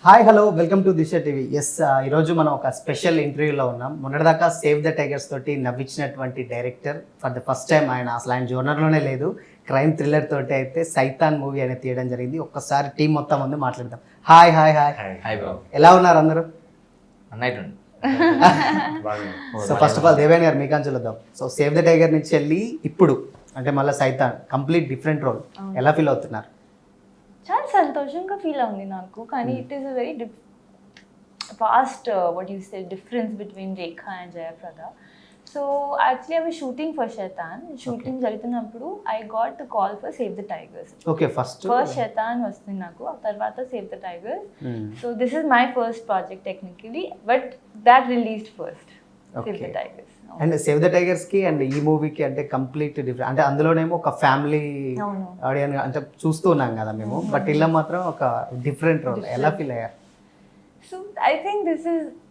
Hi hello welcome to Disha TV. ఈరోజు మనం ఒక స్పెషల్ ఇంటర్వ్యూలో ఉన్నాం. మొన్నటిదాకా సేవ్ ద టైగర్స్ తోటి నవ్వించినటువంటి director for the first time అసలు ఆయన జోనర్లోనే లేదు, క్రైమ్ థ్రిల్లర్ తోటి అయితే సైతాన్ మూవీ అనేది తీయడం జరిగింది. ఒక్కసారి టీం మొత్తం ముందు మాట్లాడదాం. Hi hi hi hi bro, ఎలా ఉన్నారు అందరూ? అన్నట్టు so first of all Devayani garu మీకు చూద్దాం. సో సేవ్ ద టైగర్ నుంచి వెళ్ళి ఇప్పుడు అంటే మళ్ళీ సైతాన్ కంప్లీట్ డిఫరెంట్ రోల్, ఎలా ఫీల్ అవుతున్నారు? చాలా సంతోషంగా ఫీల్ అవుంది నాకు. కానీ it is a very fast what you say difference between Rekha and Jayaprada. So actually అవి షూటింగ్ ఫర్ షైతాన్ షూటింగ్ జరుగుతున్నప్పుడు I got call for save the tigers. Okay, first Shaitan వస్తుంది నాకు, ఆ తర్వాత save the tigers. So this is my first project technically, but that released first save the tigers. And save the tigers కి and ఈ మూవీకి అంటే complete different. అంటే అందులోనేమో ఒక ఫ్యామిలీ ఆడియన్స్ అంటే చూస్తూ ఉన్నాం కదా మేము, బట్ ఇలా మాత్రం ఒక డిఫరెంట్ రోల్. ఎలా ఫీల్ అయ్యారు? So I think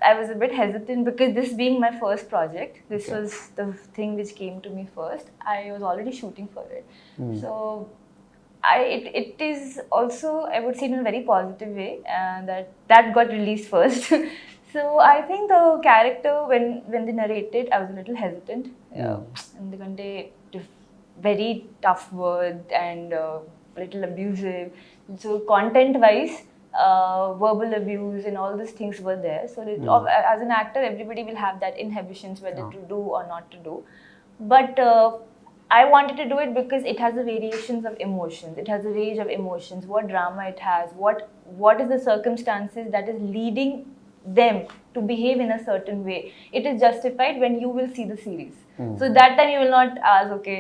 I was a bit hesitant because this being my first project, this was the thing which came to me first. I was already shooting for it. So it is also, I would say, in a very positive way, that got released first. So I think the character, when they narrated, I was a little hesitant. Endukante very tough word and little abusive. So content wise, verbal abuse and all these things were there. So as an actor, everybody will have that inhibitions whether to do or not to do. But I wanted to do it because it has the variations of emotions. It has a range of emotions. What drama it has. What is the circumstances that is leading them to behave in a certain way. It is justified when you will see the series. So that time you will not ask, okay,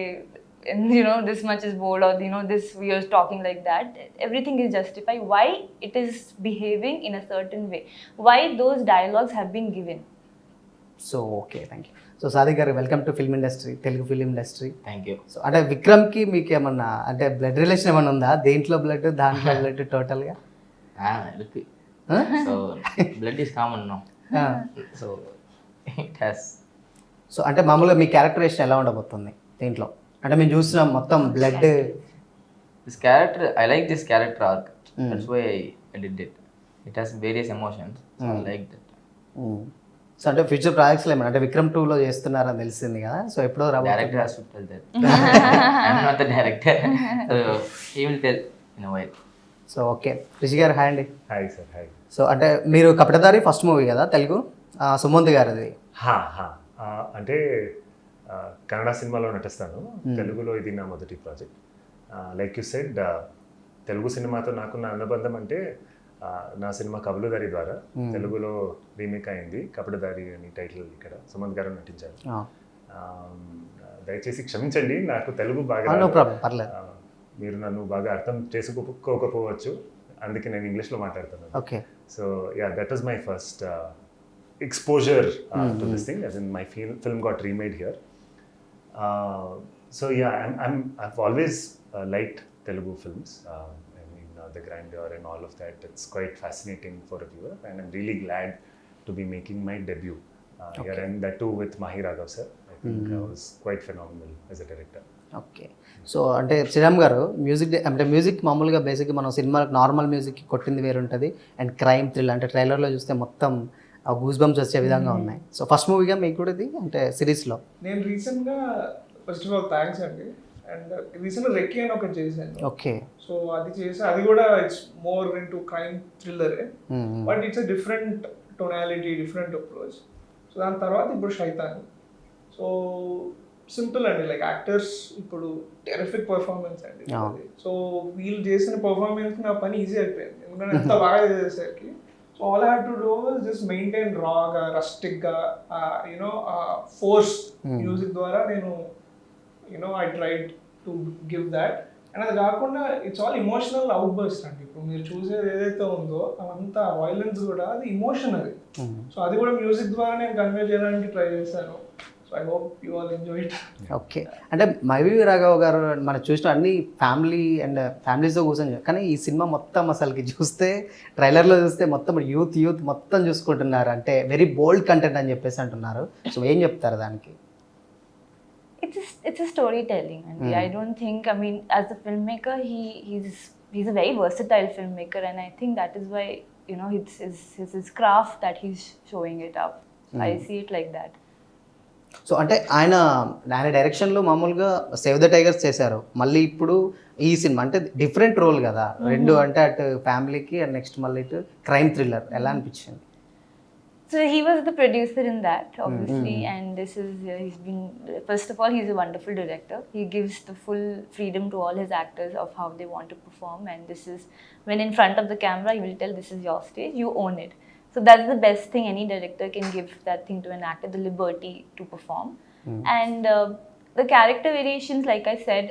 this much is bold, or this we are talking like that. Everything is justified why it is behaving in a certain way, why those dialogues have been given. So okay, thank you. So Sadiq garu, welcome to film industry, Telugu film industry. Thank you. So అంటే విక్రమ్కి మీకు ఏమన్నా అంటే blood relation ఏమన్నా ఉందా? దేంట్లో blood, దాంట్లో blood టోటల్గా? So blood is common no. So it has. So అంటే మామూలుగా మీ క్యారెక్టరేషన్ ఎలా ఉండబోతుంది దీంట్లో? అంటే మేము చూస్తున్నాం మొత్తం blood. This character, I like this character arc. That's why I did it. It has various emotions. I like that. So అంటే ఫ్యూచర్ ప్రాజెక్ట్స్లో ఏమన్నా అంటే విక్రమ్ 2లో చేస్తున్నారని తెలిసింది కదా, సో ఎప్పుడో director has to tell that. I am not the director, so he will tell in a way. So okay, Rishi garu hi అండి. Hi sir. హాయ్. సో అంటే మీరు కపటదారి ఫస్ట్ మూవీ కదా తెలుగు, సుమంత్ గారిది. అంటే కన్నడ సినిమాలో నటిస్తాను, తెలుగులో ఇది నా మొదటి project. Like you said, Telugu సినిమాతో నాకున్న అనుబంధం అంటే నా సినిమా కబలుదారి ద్వారా తెలుగులో రీమేక్ అయింది. కపటదారి అని టైటిల్ ఇక్కడ సుమంత్ గారు నటించారు. దయచేసి క్షమించండి, నాకు తెలుగు బాగా మీరు నన్ను బాగా అర్థం చేసుకోకపోవచ్చు, అందుకే నేను ఇంగ్లీష్లో మాట్లాడుతున్నాను. Okay. So yeah, that is my first exposure to this thing, as in my film got remade here. So yeah, I've always liked Telugu films. I mean, the grandeur and all of that, it's quite fascinating for a viewer, and I'm really glad to be making my debut here, and that too with Mahi Raghav sir. I think I was quite phenomenal as a director. Okay. So అంటే శ్రీరామ్ గారు, music అంటే music మామూలుగా బేసిక్గా మనం సినిమాలకు normal మ్యూజిక్కి కొట్టింది వేరు ఉంటుంది, అండ్ క్రైమ్ థ్రిల్ అంటే ట్రైలర్లో చూస్తే మొత్తం గూస్ బంప్స్ వచ్చే విధంగా ఉన్నాయి. సో ఫస్ట్ మూవీగా మీకు కూడా ఇది అంటే సిరీస్లో నేను రీసెంట్గా ఫస్ట్ ఆఫ్ ఆల్ థ్యాంక్స్ అండి. అండ్ రీసెంట్గా రెక్కీ అని ఒకటి చేశాను. ఓకే. సో అది చేసి, అది కూడా ఇట్స్ మోర్ ఇంటూ క్రైమ్ థ్రిల్లరే, but it's a different tonality, different approach. So దాని తర్వాత ఇప్పుడు షైతాన్. సో సింపుల్ అండి, లైక్ యాక్టర్స్ ఇప్పుడు టెరిఫిక్ పర్ఫార్మెన్స్ అండి. సో వీళ్ళు చేసిన పర్ఫార్మెన్స్ నా పని ఈజీ అయిపోయింది, ఎందుకంటే ఎంత బాగా చేసేసరికి. So all I had to do was just maintain raw, rustic, force music ద్వారా నేను I tried to give that. And అది కాకుండా it's all emotional out burst అండి. ఇప్పుడు మీరు చూసేది ఏదైతే ఉందో అవంతా వాయిలెన్స్ కూడా అది ఇమోషన్ అది. సో అది కూడా మ్యూజిక్ ద్వారా నేను కన్వే చేయడానికి ట్రై చేశాను. So I hope you all enjoy it. Okay. అంటే మహి రాఘవ్ గారు మనం చూసిన అన్ని ఫ్యామిలీ అండ్ ఫ్యామిలీస్తో కూర్చొని, కానీ ఈ సినిమా మొత్తం అసలుకి చూస్తే ట్రైలర్లో చూస్తే మొత్తం యూత్ మొత్తం చూసుకుంటున్నారు, అంటే వెరీ బోల్డ్ కంటెంట్ అని చెప్పేసి అంటున్నారు. సో ఏం చెప్తారు దానికి? It's a storytelling, and I don't think, I mean, as a filmmaker, he's a very versatile filmmaker, and I think that is why you know, it's his craft that he's showing it up. So I see it like that. So అంటే ఆయన డైరెక్షన్లో మామూలుగా save the tigers చేశారు, మళ్ళీ ఇప్పుడు ఈ cinema అంటే different role కదా, రెండు అంటే అటు ఫ్యామిలీకి అండ్ నెక్స్ట్ మళ్ళీ ఇటు క్రైమ్ థ్రిల్లర్, ఎలా అనిపించింది? So he was the producer in that, obviously, and this is he's been, first of all, he's a wonderful director. He gives the full freedom to all his actors of how they want to perform, and this is when in front of the camera he will tell, this is your stage, you own it. So that's the best thing any director can give that thing to an actor, the liberty to perform. And the character variations, like I said,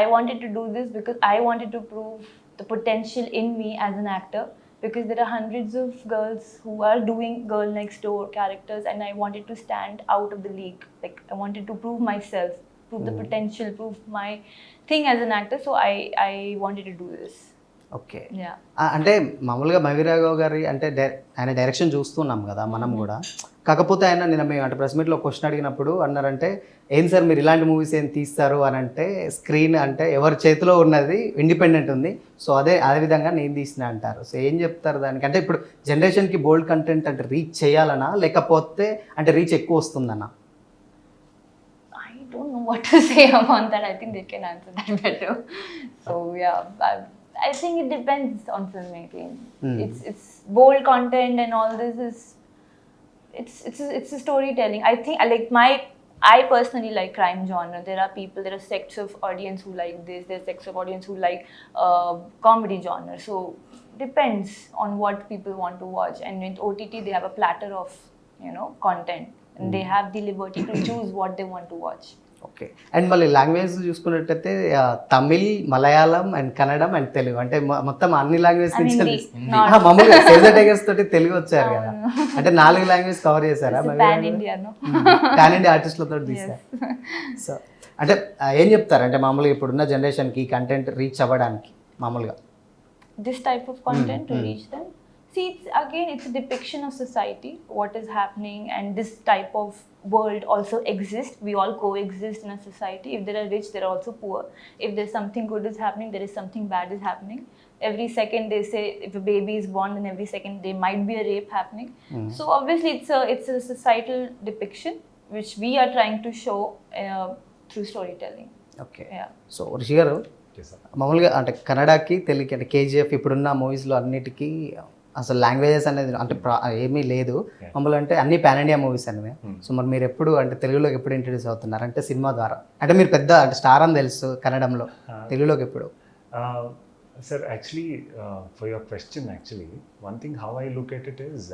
I wanted to do this because I wanted to prove the potential in me as an actor, because there are hundreds of girls who are doing girl next door characters, and I wanted to stand out of the league. Like I wanted to prove myself, prove the potential, prove my thing as an actor. So I wanted to do this. Okay. Yeah. అంటే మామూలుగా మవిరాఘవ్ గారి అంటే ఆయన direction చూస్తున్నాం కదా మనం కూడా, కాకపోతే ఆయన నిన్న మేము అంటే ప్రెస్ మీట్లో క్వశ్చన్ అడిగినప్పుడు అన్నారంటే, ఏం సార్ మీరు ఇలాంటి మూవీస్ ఏం తీస్తారు అని అంటే, స్క్రీన్ అంటే ఎవరి చేతిలో ఉన్నది ఇండిపెండెంట్ ఉంది, సో అదే విధంగా నేను తీసిన అంటారు. సో ఏం చెప్తారు దానికి? అంటే ఇప్పుడు జనరేషన్కి బోల్డ్ కంటెంట్ అంటే రీచ్ చేయాలనా, లేకపోతే అంటే రీచ్ ఎక్కువ వస్తుందన్నా? I don't know what to say about that. I think they can answer that better. So yeah, I think it depends on filmmaking. It's bold content and all this is it's a storytelling. I think I personally like crime genre. There are sects of audience who like this. There's sects of audience who like comedy genre. So depends on what people want to watch. And with OTT, they have a platter of, you know, content, and they have the liberty to choose what they want to watch. Okay. And మళ్ళీ language చూసుకున్నట్టయితే Tamil, Malayalam and Kannadam and Telugu, అంటే మొత్తం అన్ని language నుంచి మామూలుగా save the tigers తోటి తెలుగు వచ్చారు కదా, అంటే 4 లాంగ్వేజ్ కవర్ చేశారా? Pan India, no? Pan India ఆర్టిస్టులతో తీశారు. సో అంటే ఏం చెప్తారు అంటే మామూలుగా ఇప్పుడున్న జనరేషన్కి ఈ కంటెంట్ రీచ్ అవ్వడానికి మామూలుగా This type of content to reach them. See, it's a depiction of society, what is happening, and this type of world also exists. We all coexist in a society. If there are rich, there are also poor. If there's something good is happening, there is something bad is happening. Every second they say if a baby is born, then every second there might be a rape happening. So obviously it's a societal depiction which we are trying to show through storytelling. Okay. Yeah. So Rishi గారు, మామూలుగా అంటే కన్నడకి తెలుగుకి అంటే KGF ఇప్పుడున్న మూవీస్లో అన్నిటికీ అసలు languages అనేది అంటే ఏమీ లేదు, మామూలుగా అంటే అన్ని పాన్ ఇండియా మూవీస్ అనేవి. సో మరి మీరు ఎప్పుడు అంటే తెలుగులోకి ఎప్పుడు ఇంట్రడ్యూస్ అవుతున్నారు? అంటే సినిమా ద్వారా, అంటే మీరు పెద్ద అంటే స్టార్ అని తెలుసు కన్నడంలో, తెలుగులోకి ఎప్పుడు? Sir, actually, for your question, actually, one thing how I look at it is,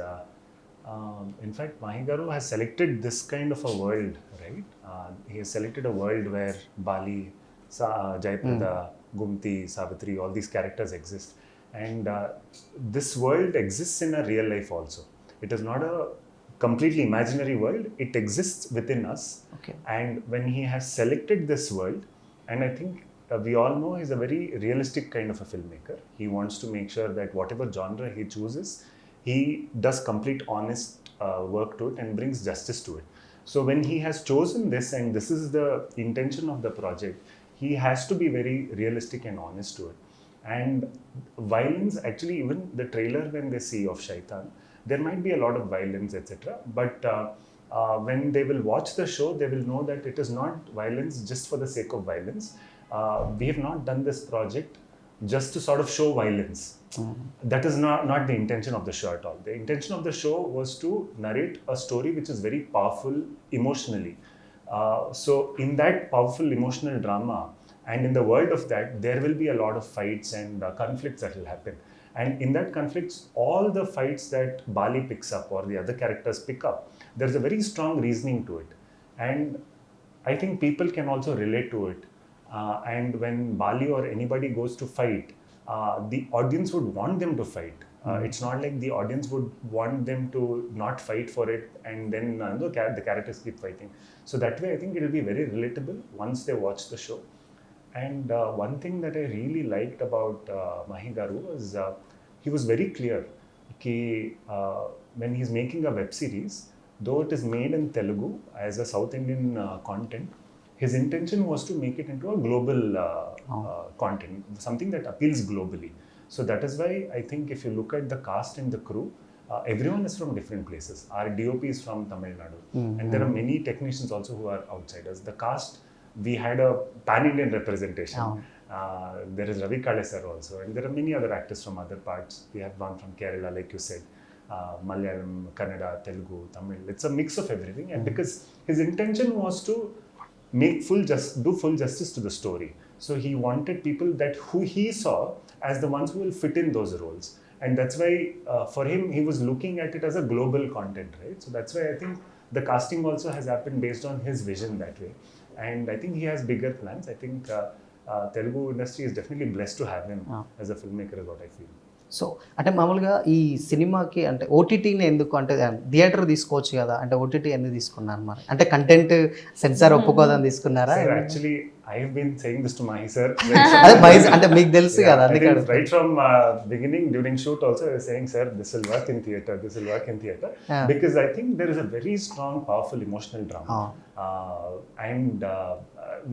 in fact, Mahigaru has selected this kind of a world, right? He has selected a world where Bali, Jayaprada, Gumti, Savitri, all these characters exist. And this world exists in a real life also. It is not a completely imaginary world. It exists within us. Okay. And when he has selected this world, and I think we all know he's a very realistic kind of a filmmaker. He wants to make sure that whatever genre he chooses, he does complete honest work to it and brings justice to it. So when he has chosen this, and this is the intention of the project, he has to be very realistic and honest to it. And violence, actually, even the trailer when they see of Shaitan, there might be a lot of violence, etc. But when they will watch the show, they will know that it is not violence just for the sake of violence. We have not done this project just to sort of show violence. That is not the intention of the show at all. The intention of the show was to narrate a story which is very powerful emotionally. So in that powerful emotional drama, and in the world of that, there will be a lot of fights and conflicts that will happen. And in that conflicts, all the fights that Bali picks up or the other characters pick up, there's a very strong reasoning to it. And I think people can also relate to it. And when Bali or anybody goes to fight, the audience would want them to fight. It's not like the audience would want them to not fight for it and then the characters keep fighting. So that way, I think it will be very relatable once they watch the show. And one thing that I really liked about Mahigaru was he was very clear when he's making a web series, though it is made in Telugu as a South Indian content, his intention was to make it into a global content, something that appeals globally. So that is why I think if you look at the cast and the crew, everyone is from different places. Our DOP is from Tamil Nadu, and there are many technicians also who are outsiders. The cast, we had a pan-Indian representation. There is Ravi Kale sir also, and there are many other actors from other parts. We have one from Kerala, like you said, Malayalam, Kannada, Telugu, Tamil. It's a mix of everything, and because his intention was to make do full justice to the story. So he wanted people that who he saw as the ones who will fit in those roles. And that's why for him, he was looking at it as a global content, right? So that's why I think the casting also has happened based on his vision that way. And I think he has bigger plans. I think Telugu industry is definitely blessed to have him as a filmmaker, is what I feel. So అంటే మామూలుగా ఈ సినిమాకి అంటే ఓటీటీని ఎందుకు అంటే theatre తీసుకోవచ్చు కదా, అంటే ఓటీటీ ఎందుకు తీసుకున్నారు మరి? అంటే కంటెంట్ సెన్సార్ ఒప్పుకోదని తీసుకున్నారా? Sir, actually, I have been saying this to Mahi sir. అదే అంటే మీకు తెలుసు కదా, అందుకే Right from beginning, during shoot also, I was saying, sir, this will work in theatre, this will work in theatre. Because I think there is a very strong, powerful emotional drama. And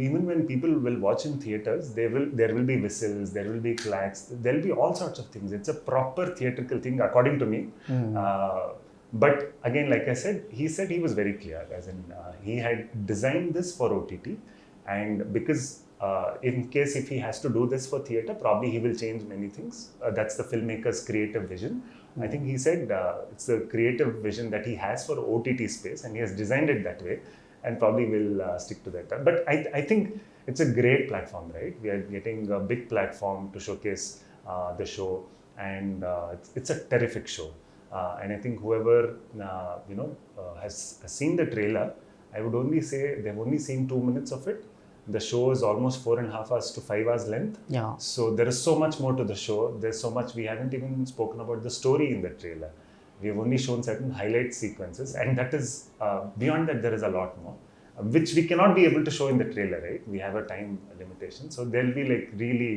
even when people will watch in theatres, there will be whistles, there will be clacks, there will be all sorts of things. It's a proper theatrical thing, according to me. But again, like I said, he said he was very clear, as in he had designed this for OTT, and because in case if he has to do this for theatre, probably he will change many things. That's the filmmaker's creative vision. I think he said it's the creative vision that he has for OTT space, and he has designed it that way, and probably will stick to that. But I think it's a great platform, right? We are getting a big platform to showcase the show, and it's a terrific show. And I think whoever has seen the trailer, I would only say they've only seen 2 minutes of it. The show is almost 4.5 hours to 5 hours length. So there is so much more to the show. There's so much, we haven't even spoken about the story in the trailer. We've only shown certain highlight sequences, and that is beyond that there is a lot more, which we cannot be able to show in the trailer, right? We have a time limitation, so they'll be like really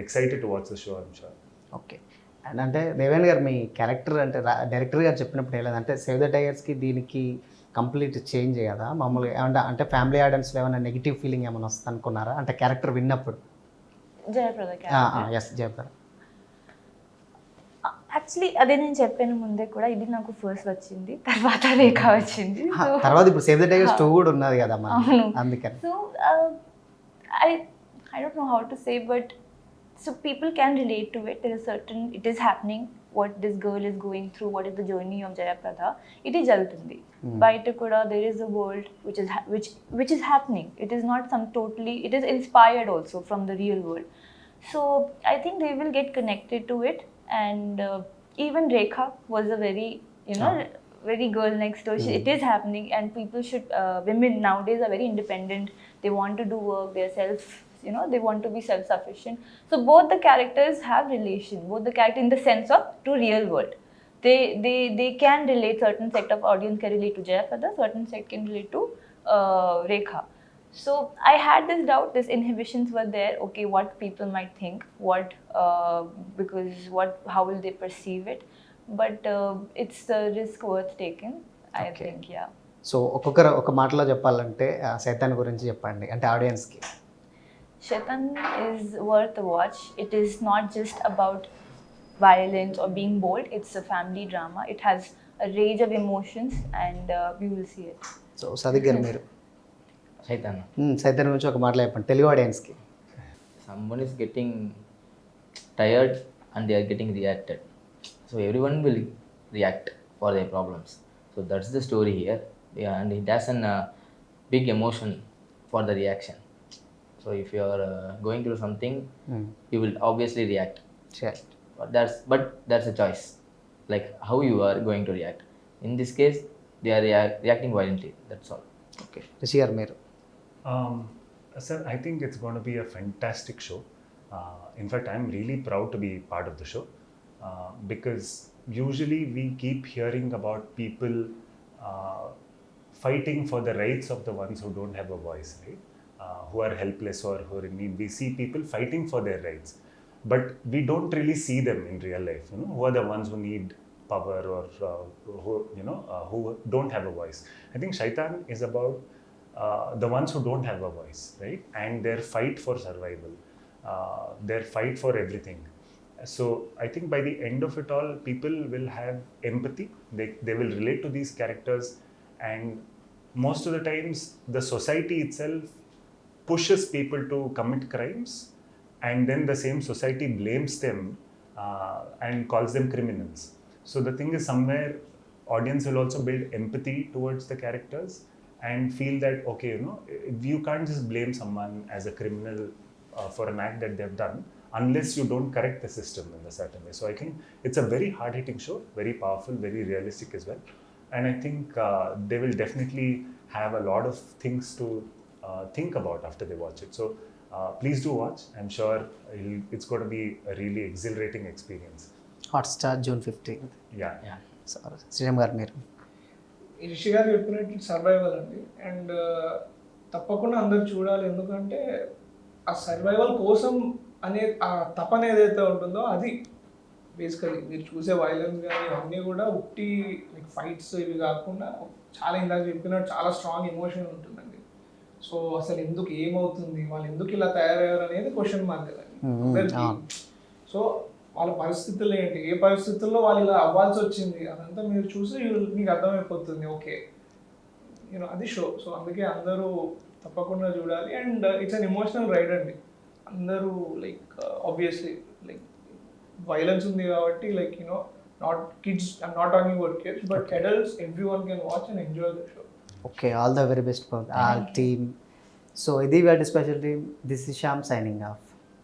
excited to watch the show, I'm sure. Okay. And అంటే దేవేన్ గారు, మీ character అంటే director గారు చెప్పినప్పుడు ఏదంటే save the టైగర్స్కి దీనికి complete change కదా మామూలుగా, ఏమంటే అంటే ఫ్యామిలీ ఆడియన్స్లో ఏమైనా నెగిటివ్ ఫీలింగ్ ఏమైనా వస్తుంది అనుకున్నారా అంటే క్యారెక్టర్ విన్నప్పుడు? జయప్రద ఎస్, జయప్రద. యాక్చువల్లీ అదే నేను చెప్పాను ముందే కూడా, ఇది నాకు ఫస్ట్ వచ్చింది, తర్వాత రేఖ వచ్చింది, తర్వాత ఇప్పుడు సేవ్ ద టైగర్స్ 2 కూడా ఉన్నది కదా మన, అందుకని. So I don't know how to say, but so people can relate to it. There is certain, it is happening, what this girl is going through, what is the journey of Jayaprada, it is jarugutundi. Baita kuda there is a world which is happening. It is not some totally, it is inspired also from the real world. So I think they will get connected to it. And even Rekha was a very, very girl next door. It is happening, and people should, women nowadays are very independent. They want to do work, they're they want to be self-sufficient. So both the characters have relation, both the character in the sense of to real world. They can relate, certain set of audience can relate to Jayaprada, certain set can relate to Rekha. So I had this doubt, these inhibitions were there, okay, what people might think, because how will they perceive it, but it's a risk worth taking, I think, yeah. So ఒక మాటలో చెప్పాలంటే శైతాన్ గురించి చెప్పండి అంటే ఆడియన్స్కి. Shaitan is worth a watch. It is not just about violence or being bold, it's a family drama. It has a range of emotions, and we will see it. So Sadiq garu, మీరు సైతాన్ గురించి ఒక మాటలో చెప్పండి తెలుగు ఆడియన్స్కి. Someone is getting tired and they are getting reacted. So everyone will react for their problems. So that's the story here. And it has a big emotion for the reaction. So if you are going through something, you will obviously react. Sure. But that's a choice, like how you are going to react. In this case, they are reacting violently. That's all. Okay. Rishi garu, meeru. Sir, I think it's going to be a fantastic show. In fact, I'm really proud to be part of the show, because usually we keep hearing about people fighting for the rights of the ones who don't have a voice, right? Who are helpless or who are in need. We see people fighting for their rights, but we don't really see them in real life. Who are the ones who need power or who don't have a voice. I think Shaitan is about the ones who don't have a voice, right? And their fight for survival, their fight for everything. So I think by the end of it all, people will have empathy. They will relate to these characters, and most of the times the society itself pushes people to commit crimes, and then the same society blames them and calls them criminals. So the thing is, somewhere audience will also build empathy towards the characters and feel that, okay, you know, you can't just blame someone as a criminal for an act that they've done unless you don't correct the system in a certain way. So I think it's a very hard-hitting show, very powerful, very realistic as well. And I think they will definitely have a lot of things to think about after they watch it. So please do watch. I'm sure it's going to be a really exhilarating experience. Hotstar June 15th. Yeah. So Sriram garu మీరు ఈ రిషి గారు చెప్పినట్టు survival అండి. And తప్పకుండా అందరు చూడాలి, ఎందుకంటే ఆ సర్వైవల్ కోసం అనే ఆ తపన ఏదైతే ఉంటుందో అది బేసికలీ మీరు చూసే వైలెన్స్ కానీ అన్నీ కూడా ఉట్టి లైక్ ఫైట్స్ ఇవి కాకుండా చాలా ఇందాక చెప్పినట్టు చాలా స్ట్రాంగ్ ఎమోషన్ ఉంటుందండి. సో అసలు ఎందుకు ఏమవుతుంది, వాళ్ళు ఎందుకు ఇలా తయారయ్యారు అనేది క్వశ్చన్ మార్క్ కదండి. సో వాళ్ళ పరిస్థితులు ఏంటి, ఏ పరిస్థితుల్లో వాళ్ళు ఇలా అవ్వాల్సి వచ్చింది, అదంతా మీరు చూసి మీకు అర్థమైపోతుంది. ఓకే, యూనో అది షో. సో అందుకే అందరూ తప్పకుండా చూడాలి. And it's an emotional ride అండి. అందరూ లైక్ ఆబ్వియస్లీ లైక్ వైలెన్స్ ఉంది కాబట్టి like you know not kids, I'm not talking about kids, but adults, everyone can watch and enjoy the show. Okay, all the very best for all team. So ఇది వాటి special team. This is Shyam signing of.